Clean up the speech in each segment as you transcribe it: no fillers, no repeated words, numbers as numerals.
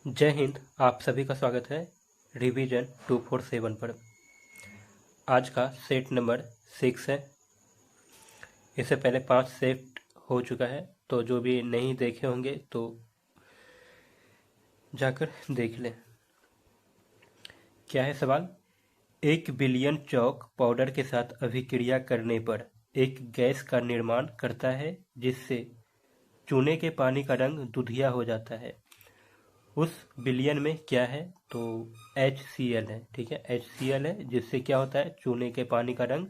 जय हिंद। आप सभी का स्वागत है रिवीजन 247 पर। आज का सेट नंबर 6 है। इससे पहले 5 सेट हो चुका है, तो जो भी नहीं देखे होंगे तो जाकर देख लें। क्या है सवाल? 1 बिलियन चौक पाउडर के साथ अभिक्रिया करने पर एक गैस का निर्माण करता है जिससे चूने के पानी का रंग दुधिया हो जाता है। उस बिलियन में क्या है? तो HCl है। ठीक है, HCl है जिससे क्या होता है, चूने के पानी का रंग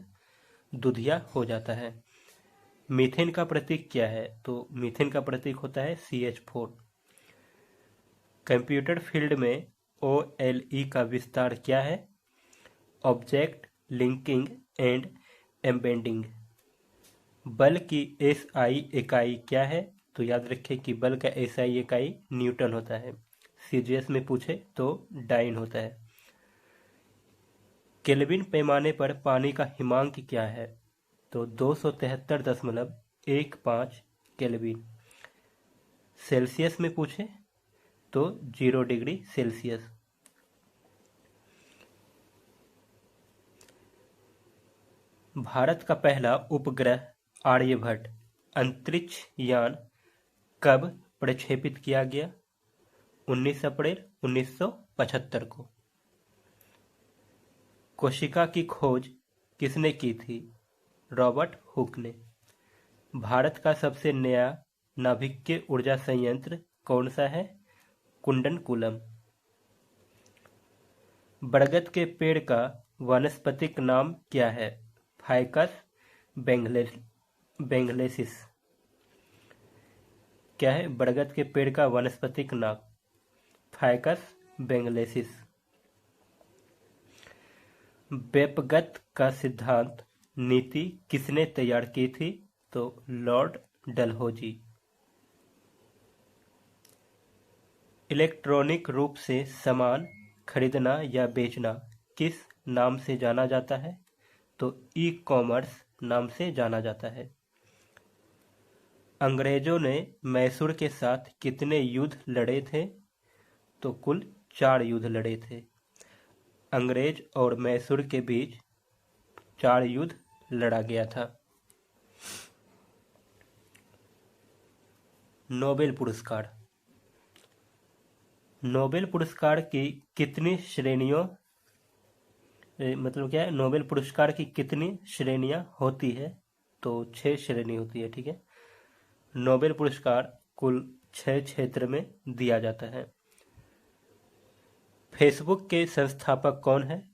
दुधिया हो जाता है। मीथेन का प्रतीक क्या है? तो मीथेन का प्रतीक होता है CH4। कंप्यूटर फील्ड में OLE का विस्तार क्या है? Object linking and embedding. बल की SI इकाई क्या है? तो याद रखें कि बल का SI इकाई न्यूटन होता है। CGS में पूछे तो डाइन होता है। केल्विन पैमाने पर पानी का हिमांक क्या है? तो 273.15 केल्विन। सेल्सियस में पूछे तो 0 डिग्री सेल्सियस। भारत का पहला उपग्रह आर्यभट्ट अंतरिक्ष यान कब प्रक्षेपित किया गया? 19 अप्रैल 1975 को। कोशिका की खोज किसने की थी? रॉबर्ट हुक ने। भारत का सबसे नया नाभिकीय ऊर्जा संयंत्र कौन सा है? कुंडनकुलम। बरगद के पेड़ का वानस्पतिक नाम क्या है? फाइकस बेंगलेसिस। क्या है बरगद के पेड़ का वानस्पतिक नाम? फाइकस बेंगलेसिस। वेपगत का सिद्धांत नीति किसने तैयार की थी? तो लॉर्ड डलहौजी। इलेक्ट्रॉनिक रूप से सामान खरीदना या बेचना किस नाम से जाना जाता है? तो ई-कॉमर्स नाम से जाना जाता है। अंग्रेजों ने मैसूर के साथ कितने युद्ध लड़े थे? तो कुल 4 युद्ध लड़े थे। अंग्रेज और मैसूर के बीच 4 युद्ध लड़ा गया था। नोबेल पुरस्कार। नोबेल पुरस्कार की कितनी श्रेणियों मतलब क्या है, नोबेल पुरस्कार की कितनी श्रेणियां होती है? तो 6 श्रेणी होती है। ठीक है, नोबेल पुरस्कार कुल 6 क्षेत्र में दिया जाता है। फेसबुक के संस्थापक कौन है?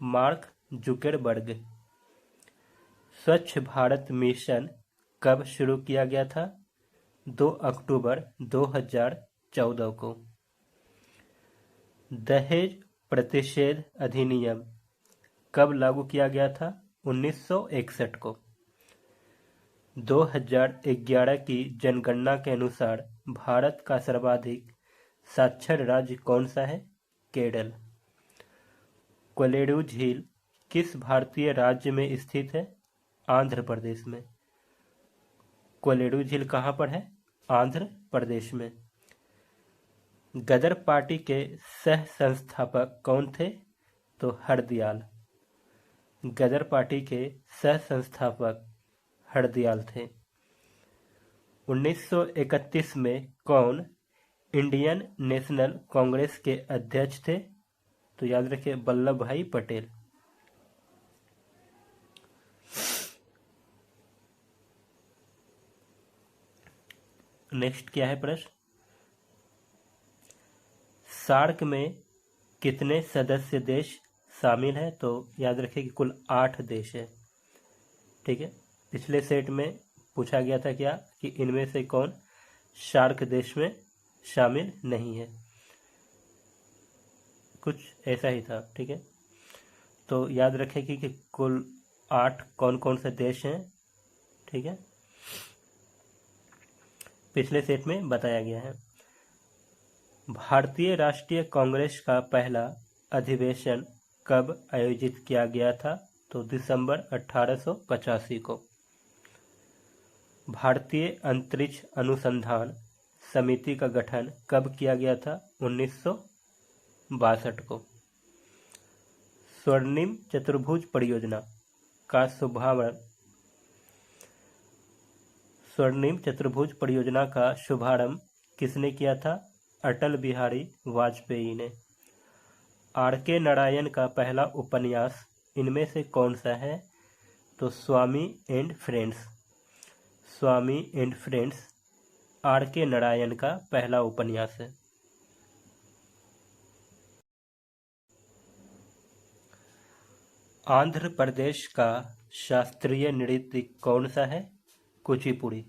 Mark Zuckerberg. स्वच्छ भारत मिशन कब शुरू किया गया था? 2 अक्टूबर 2014 को। दहेज प्रतिषेध अधिनियम कब लागू किया गया था? 1961 को। 2011 की जनगणना के अनुसार भारत का सर्वाधिक साक्षर राज्य कौन सा है? केरल। कोलेरू झील किस भारतीय राज्य में स्थित है? आंध्र प्रदेश में। कोलेरू झील कहाँ पर है? आंध्र प्रदेश में। गदर पार्टी के सह संस्थापक कौन थे? तो हरदयाल। गदर पार्टी के सह संस्थापक हरदयाल थे। 1931 में कौन इंडियन नेशनल कांग्रेस के अध्यक्ष थे? तो याद रखिए वल्लभ भाई पटेल। नेक्स्ट क्या है प्रश्न? सार्क में कितने सदस्य देश शामिल हैं? तो याद रखिए कि कुल 8 देश है। ठीक है, पिछले सेट में पूछा गया था क्या कि इनमें से कौन सार्क देश में शामिल नहीं है, कुछ ऐसा ही था। ठीक है, तो याद रखें कि कुल 8 कौन कौन से देश हैं। ठीक है, पिछले सेट में बताया गया है। भारतीय राष्ट्रीय कांग्रेस का पहला अधिवेशन कब आयोजित किया गया था? तो दिसंबर 1885 को। भारतीय अंतरिक्ष अनुसंधान समिति का गठन कब किया गया था? 1962 को। स्वर्णिम चतुर्भुज परियोजना का शुभारंभ स्वर्णिम चतुर्भुज परियोजना का शुभारंभ किसने किया था? अटल बिहारी वाजपेयी ने। आर के नारायण का पहला उपन्यास इनमें से कौन सा है? तो Swami and friends. Swami and friends R K Narayan का पहला उपन्यास है। आंध्र प्रदेश का शास्त्रीय नृत्य कौन सा है? कुचिपुड़ी।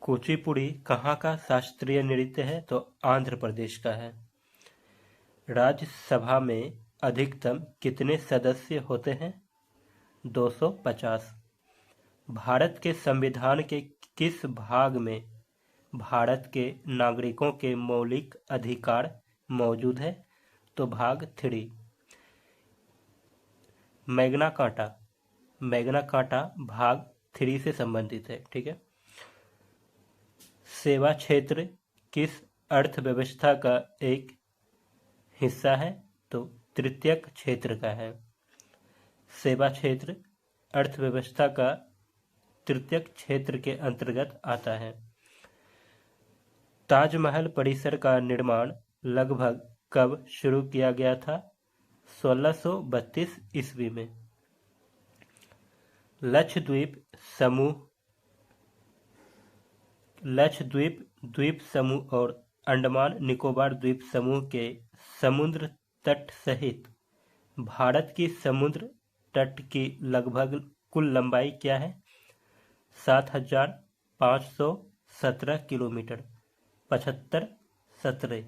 कुचिपुड़ी कहाँ का शास्त्रीय नृत्य है? तो आंध्र प्रदेश का है। राज्यसभा में अधिकतम कितने सदस्य होते हैं? 250। भारत के संविधान के किस भाग में भारत के नागरिकों के मौलिक अधिकार मौजूद है? तो भाग 3। मैग्ना कार्टा भाग 3 से संबंधित है। ठीक है। सेवा क्षेत्र किस अर्थव्यवस्था का एक हिस्सा है? तो तृतीयक क्षेत्र का है। सेवा क्षेत्र अर्थव्यवस्था का तृतीयक क्षेत्र के अंतर्गत आता है। ताजमहल परिसर का निर्माण लगभग कब शुरू किया गया था? 1632 ईस्वी में। लक्षद्वीप द्वीप समूह और अंडमान निकोबार द्वीप समूह के समुद्र तट सहित भारत की समुद्र तट की लगभग कुल लंबाई क्या है? 7517 किलोमीटर। 7517।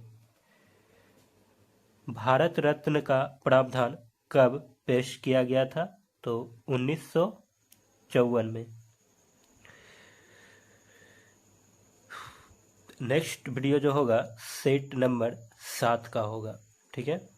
भारत रत्न का प्रावधान कब पेश किया गया था? तो 1954 में। नेक्स्ट वीडियो जो होगा सेट नंबर 7 का होगा। ठीक है।